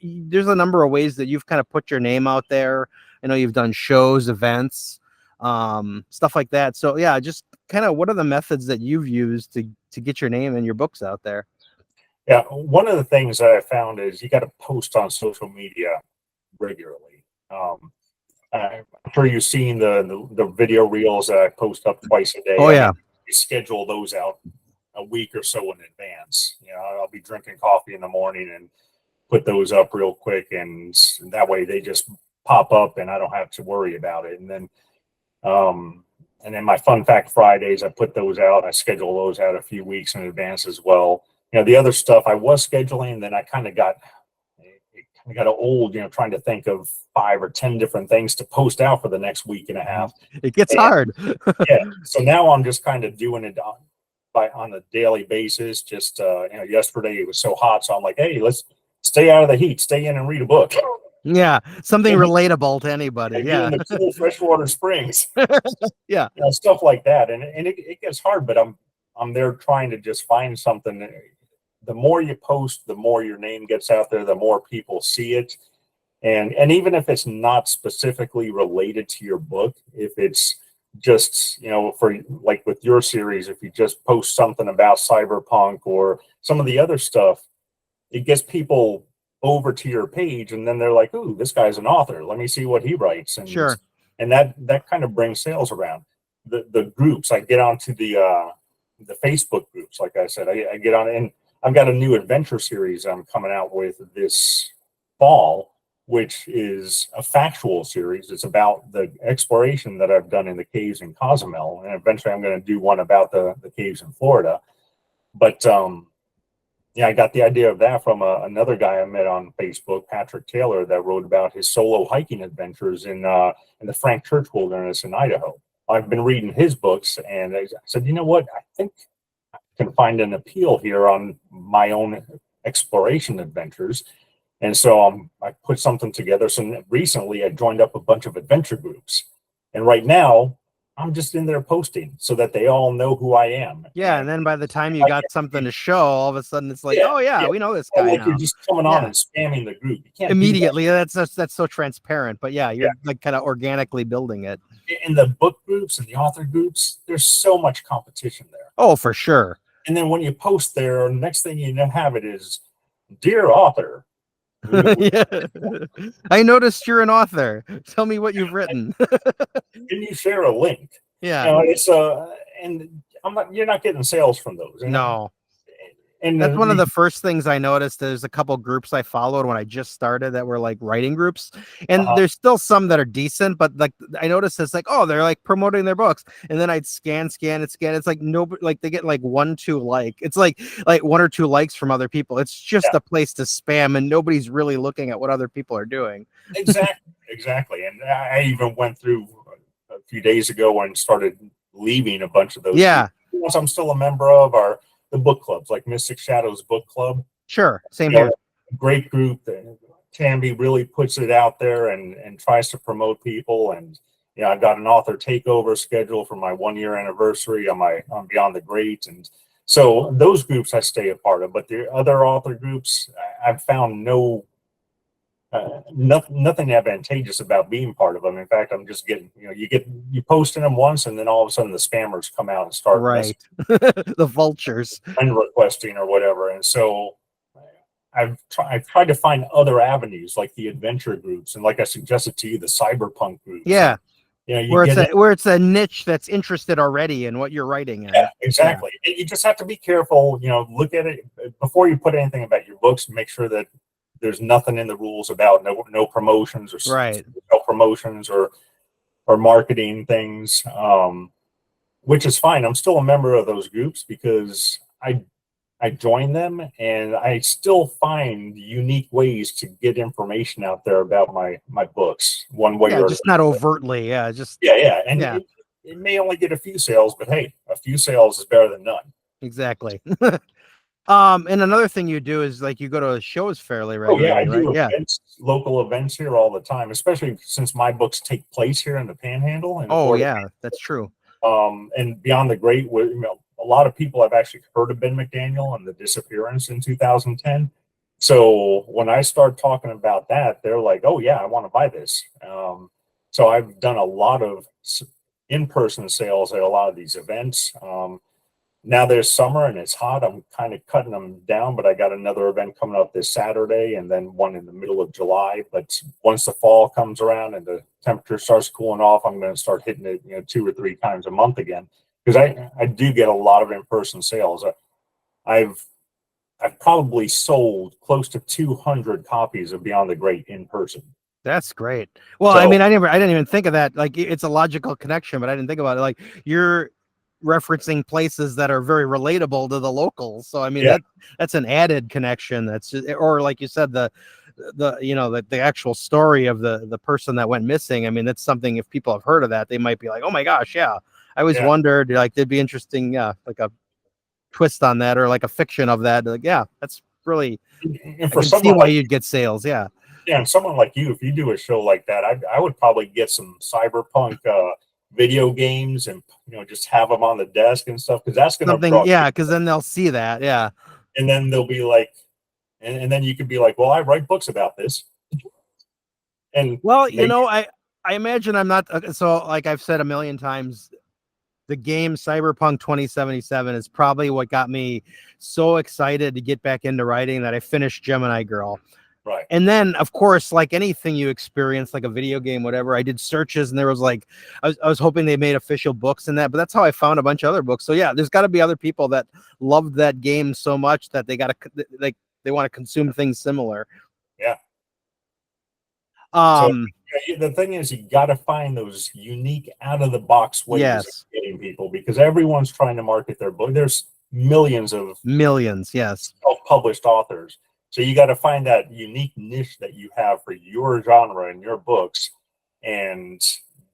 there's a number of ways that you've kind of put your name out there. I know you've done shows, events, stuff like that. So yeah, just kind of what are the methods that you've used to get your name and your books out there? Yeah, one of the things that I found is you got to post on social media regularly. I'm sure you've seen the video reels that I post up twice a day. Oh I mean, yeah. you schedule those out a week or so in advance. You know, I'll be drinking coffee in the morning and put those up real quick, and that way they just pop up and I don't have to worry about it. Um, and then my Fun Fact Fridays, I put those out. I schedule those out a few weeks in advance as well. You know, the other stuff I was scheduling, then I kind of got old, you know, trying to think of 5 or 10 different things to post out for the next week and a half. It gets And hard. yeah, so now I'm just kind of doing it on a daily basis. Just you know, yesterday it was so hot, so I'm like, hey, let's stay out of the heat, stay in and read a book. Yeah, something And relatable to anybody. get Yeah. in the cool freshwater springs, Yeah. you know, stuff like that. And it gets hard, but I'm there trying to just find something. The more you post, the more your name gets out there, the more people see it. And even if it's not specifically related to your book, if it's just, you know, for like with your series, if you just post something about cyberpunk or some of the other stuff, it gets people over to your page, and then they're like, "Ooh, this guy's an author. Let me see what he writes." Sure. And that kind of brings sales around. The groups I get onto the Facebook groups, like I said, I get on, and I've got a new adventure series I'm coming out with this fall, which is a factual series. It's about the exploration that I've done in the caves in Cozumel, and eventually I'm going to do one about the caves in Florida. But yeah, I got the idea of that from another guy I met on Facebook, Patrick Taylor, that wrote about his solo hiking adventures in the Frank Church Wilderness in Idaho. I've been reading his books, and I said, you know what? I think I can find an appeal here on my own exploration adventures. And so I put something together. So recently I joined up a bunch of adventure groups. And right now I'm just in there posting so that they all know who I am. Yeah, and then by the time you got something to show, all of a sudden it's like, yeah, oh yeah, yeah. we know this Well, guy like now. you're just coming on and spamming the group. You can't immediately. That's so transparent. But yeah, you're like kind of organically building it. In the book groups and the author groups, there's so much competition there. Oh, for sure. And then when you post there, next thing you know, have it is, dear author. Yeah. I noticed you're an author. Tell me what you've written. Can you share a link? Yeah. You know, it's and you're not getting sales from those. No. And that's one of the first things I noticed. There's a couple groups I followed when I just started that were like writing groups, and there's still some that are decent, but like I noticed it's like, oh, they're like promoting their books, and then I'd scan. It's like nobody, like they get like 1-2 like it's like 1 or 2 likes from other people. It's just a place to spam, and nobody's really looking at what other people are doing. Exactly. And I even went through a few days ago and started leaving a bunch of those. Yeah. Ones I'm still a member of are the book clubs, like Mystic Shadows Book Club. Sure, same here. Great group. Tambi really puts it out there and tries to promote people. And you know, I've got an author takeover schedule for my 1-year anniversary on Beyond the Great, and so those groups I stay a part of. But the other author groups, I've found nothing advantageous about being part of them. In fact, I'm just getting, you know, you post in them once, and then all of a sudden the spammers come out and start the vultures and requesting or whatever. And so I've tried to find other avenues like the adventure groups, and like I suggested to you, the cyberpunk groups. Yeah. You know, where it's a niche that's interested already in what you're writing in. Yeah, exactly. Yeah. You just have to be careful, you know, look at it before you put anything about your books, make sure that there's nothing in the rules about no promotions or no promotions or marketing things, which is fine. I'm still a member of those groups because I join them, and I still find unique ways to get information out there about my books one way or just not overtly. Yeah, just and it may only get a few sales, but hey, a few sales is better than none. Exactly. And another thing you do is like you go to shows fairly regularly. Oh yeah, I do events, local events here all the time, especially since my books take place here in the Panhandle. And that's true. And Beyond the Great, you know, a lot of people have actually heard of Ben McDaniel and the disappearance in 2010. So when I start talking about that, they're like, "Oh yeah, I want to buy this." So I've done a lot of in-person sales at a lot of these events. Now there's summer and it's hot. I'm kind of cutting them down, but I got another event coming up this Saturday and then one in the middle of July. But once the fall comes around and the temperature starts cooling off, I'm going to start hitting it, 2 or 3 times a month again, because I do get a lot of in-person sales. I've I've probably sold close to 200 copies of Beyond the Great in person. That's great. Well, I So mean, I didn't even think of that. Like, it's a logical connection, but I didn't think about it. Like, you're referencing places that are very relatable to the locals. So, I mean, yeah, that's an added connection. That's just, or like you said, the actual story of the person that went missing. I mean, that's something, if people have heard of that, they might be like, oh my gosh, yeah. I always yeah. wondered, like, it'd be interesting, yeah, like a twist on that, or like a fiction of that. Like, yeah, that's really, And I for can see someone why like you'd get sales. Yeah. yeah, and someone like you, if you do a show like that, I would probably get some cyberpunk video games and just have them on the desk and stuff, because that's going to Something, draw yeah, people. because then they'll see that. Yeah. And then they'll be like, and then you could be like, well, I write books about this, and Well, maybe I imagine I'm not so, like I've said a million times, the game Cyberpunk 2077 is probably what got me so excited to get back into writing that I finished Gemini Girl. right. And then, of course, like anything you experience, like a video game, whatever, I did searches and there was like, I was hoping they made official books in that, but that's how I found a bunch of other books. So yeah, there's got to be other people that loved that game so much that they got to, like, they want to consume things similar. Yeah. So Um, the thing is, you got to find those unique, out of the box ways of yes, getting people, because everyone's trying to market their book. There's millions of millions. Yes. self-published authors, so you got to find that unique niche that you have for your genre and your books, and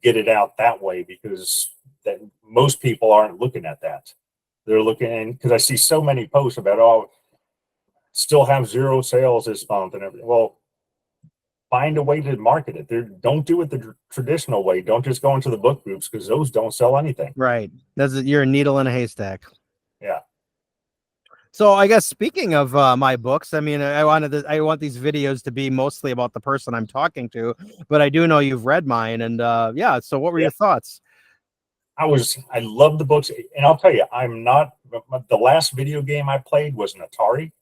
get it out that way, because that most people aren't looking at that. They're looking, because I see so many posts about, oh, still have zero sales this month and everything. Well, find a way to market it. Don't do it the traditional way. Don't just go into the book groups, because those don't sell anything. Right. You're a needle in a haystack. Yeah. So I guess, speaking of my books, I mean, I want these videos to be mostly about the person I'm talking to, but I do know you've read mine, and yeah. So what were Yeah. your thoughts? I love the books. And I'll tell you, I'm not, the last video game I played was an Atari.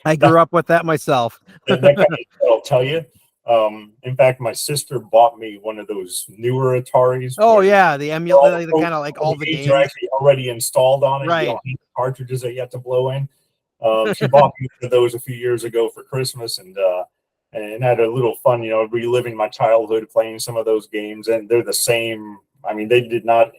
I grew up with that myself. That kind of, I'll tell you. In fact, my sister bought me one of those newer Ataris Oh where yeah, the emulator, kind of like all the the games are games. actually already installed on it. You Right. don't need the cartridges that you have to blow in. She bought me one of those a few years ago for Christmas, and had a little fun, reliving my childhood playing some of those games. And they're the same. I mean, they did not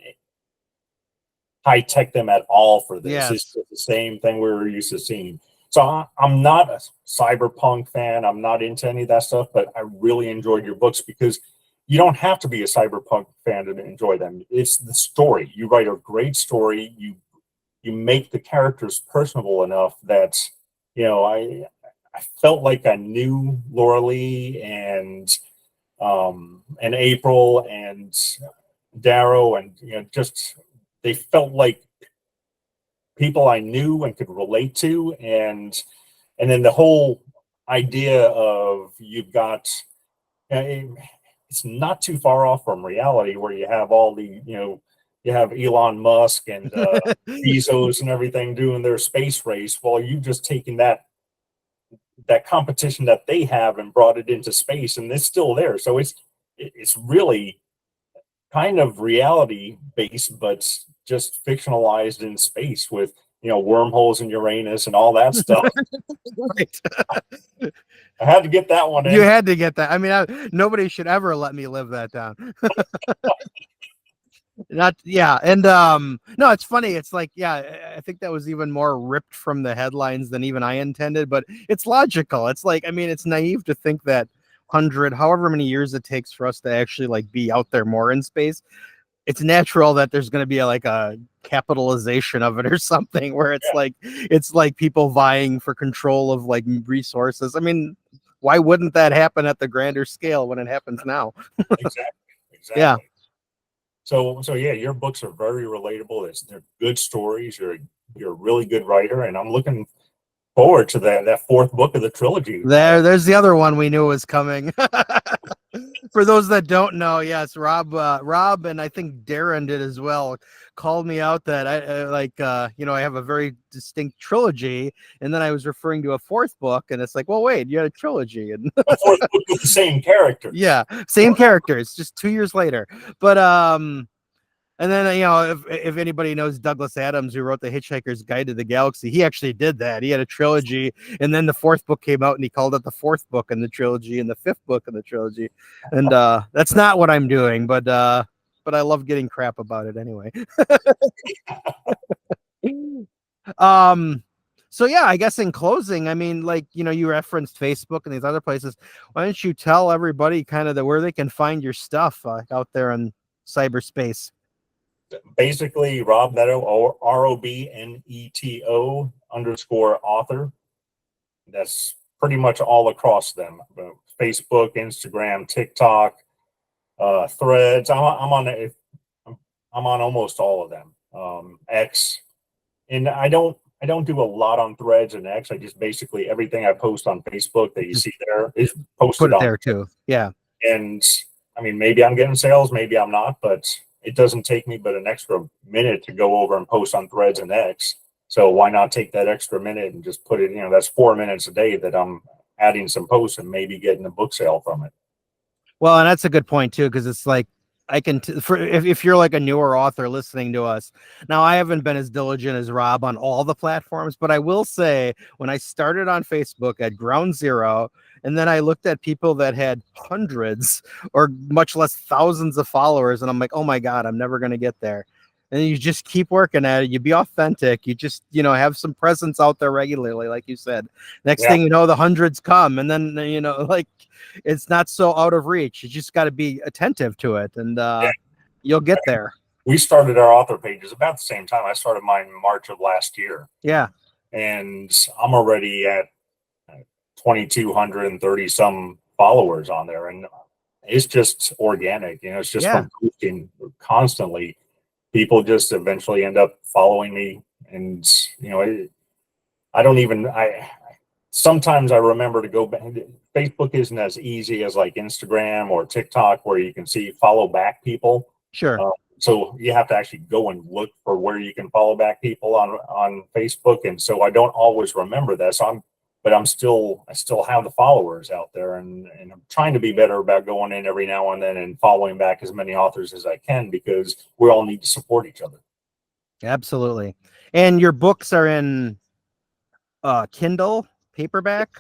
high tech them at all for this. It's Yes. just the same thing we were used to seeing. So I'm not a cyberpunk fan. I'm not into any of that stuff, but I really enjoyed your books, because you don't have to be a cyberpunk fan to enjoy them. It's the story. You write a great story. You make the characters personable enough that I felt like I knew Laura Lee and April and Darrow, and just they felt like people I knew and could relate to, and then the whole idea of you've got, it's not too far off from reality, where you have all the you have Elon Musk and Bezos and everything doing their space race. Well, you've just taken that competition that they have and brought it into space, and it's still there. So it's really kind of reality based, but just fictionalized in space, with wormholes in Uranus and all that stuff. Right. I had to get that one You in. had to get that. I mean, nobody should ever let me live that down. Not, yeah. And no, it's funny. It's like, yeah, I think that was even more ripped from the headlines than even I intended, but it's logical. It's like, I mean, it's naive to think that however many years it takes for us to actually like be out there more in space, it's natural that there's going to be like a capitalization of it or something, where it's like people vying for control of like resources. I mean, why wouldn't that happen at the grander scale when it happens now? Exactly. Yeah. Exactly. So yeah, your books are very relatable. They're good stories. You're a really good writer, and I'm looking forward to that fourth book of the trilogy. There's the other one we knew was coming. For those that don't know, yes, Rob, and I think Darren did as well, called me out that I have a very distinct trilogy, and then I was referring to a fourth book, and it's like, well, wait, you had a trilogy, and a fourth book with the same characters. Yeah, same characters, just 2 years later. But and then if anybody knows Douglas Adams, who wrote The Hitchhiker's Guide to the Galaxy, he actually did that. He had a trilogy, and then the fourth book came out, and he called it the fourth book in the trilogy and the fifth book in the trilogy. And that's not what I'm doing, but I love getting crap about it anyway. So yeah, I guess in closing, I mean, like, you referenced Facebook and these other places. Why don't you tell everybody kind of where they can find your stuff out there in cyberspace? Basically, Rob Neto, or ROBNETO _author. That's pretty much all across them. Facebook, Instagram, TikTok, Threads. I'm on almost all of them. X, and I don't do a lot on Threads and X. I just basically everything I post on Facebook that you see there is posted on there too. Yeah. And I mean, maybe I'm getting sales, maybe I'm not, but it doesn't take me but an extra minute to go over and post on Threads and X. So why not take that extra minute and just put it, that's 4 minutes a day that I'm adding some posts and maybe getting a book sale from it. Well, and that's a good point too, because it's like, I can if you're like a newer author listening to us now, I haven't been as diligent as Rob on all the platforms, but I will say when I started on Facebook at ground zero, and then I looked at people that had hundreds or much less thousands of followers, and I'm like, oh my God, I'm never going to get there. And you just keep working at it. You be authentic. You just, have some presence out there regularly, like you said. Next thing you know, the hundreds come, and then, like, it's not so out of reach. You just got to be attentive to it, and you'll get there. We started our author pages about the same time. I started mine in March of last year. Yeah. And I'm already at 2,230 some followers on there. And it's just organic. It's just from posting constantly. People just eventually end up following me. And, sometimes I remember to go back. Facebook isn't as easy as like Instagram or TikTok where you can follow back people. Sure. So you have to actually go and look for where you can follow back people on Facebook. And so I don't always remember that. So I still have the followers out there, and I'm trying to be better about going in every now and then and following back as many authors as I can, because we all need to support each other. Absolutely. And your books are in Kindle paperback?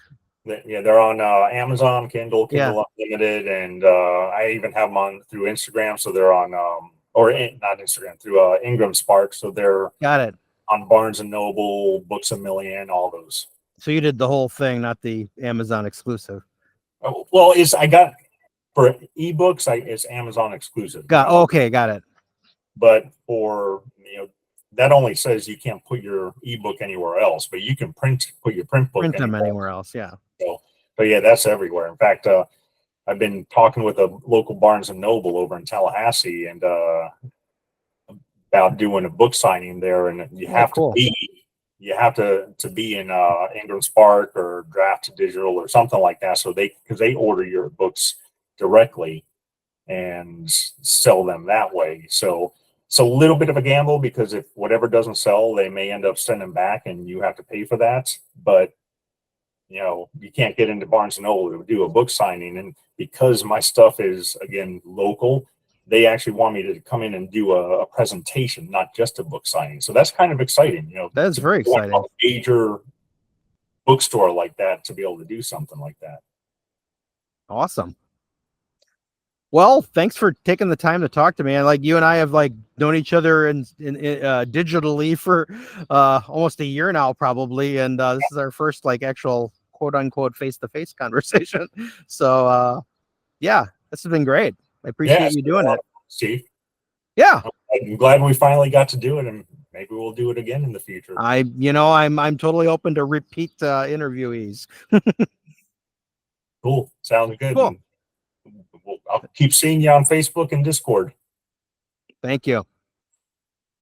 Yeah, they're on Amazon, Kindle Unlimited, and I even have them on through Instagram. So they're on, not Instagram, through Ingram Spark. So they're on Barnes and Noble, Books A Million, all those. So you did the whole thing, not the Amazon exclusive. Well, I got for ebooks, it's Amazon exclusive. Got it. But for that only says you can't put your ebook anywhere else, but you can put your print book anywhere else. Yeah. So, but yeah, that's everywhere. In fact, I've been talking with a local Barnes and Noble over in Tallahassee, and about doing a book signing there, and you have to be in Ingram Spark or Draft Digital or something like that, so because they order your books directly and sell them that way. So it's a little bit of a gamble, because if whatever doesn't sell, they may end up sending back and you have to pay for that. But you can't get into Barnes and Noble to do a book signing, and because my stuff is again local, they actually want me to come in and do a presentation, not just a book signing. So that's kind of exciting. That's very exciting. A major bookstore like that to be able to do something like that. Awesome. Well, thanks for taking the time to talk to me. And like, you and I have known each other in digitally for almost a year now, probably. And this is our first actual quote unquote face-to-face conversation. So yeah, this has been great. I appreciate you doing it, Steve. Yeah, I'm glad we finally got to do it, and maybe we'll do it again in the future. I'm totally open to repeat interviewees. Cool. Sounds good. Cool. I'll keep seeing you on Facebook and Discord. Thank you.